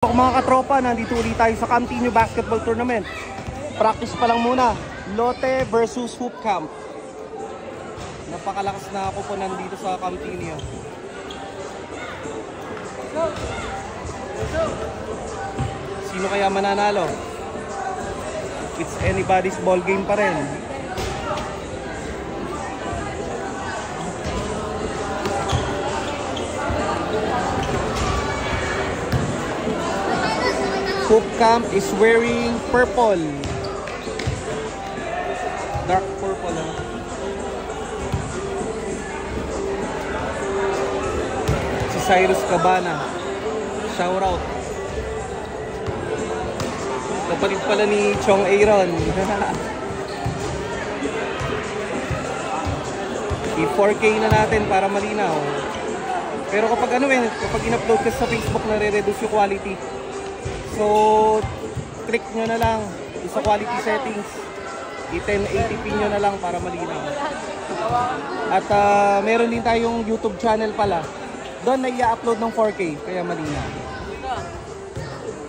Mga katropa, nandito ulit tayo sa Camtino Basketball Tournament. Practice pa lang muna. Lotte versus Hoop Camp. Napakalakas na ako po nandito sa Camtino. Sino kaya mananalo? It's anybody's ball game pa rin. Hoop Camp is wearing purple. Dark purple. Si Cyrus Cabana. Shout out. Kapatid pala ni Chong Aaron. I-4K na natin para malinaw. Pero kapag kapag in-upload ka sa Facebook, nare-reduce yung quality. So, click nyo na lang sa quality settings. I-1080p nyo na lang para malinaw. At meron din tayong YouTube channel pala. Doon na i-upload ng 4K, kaya malinaw.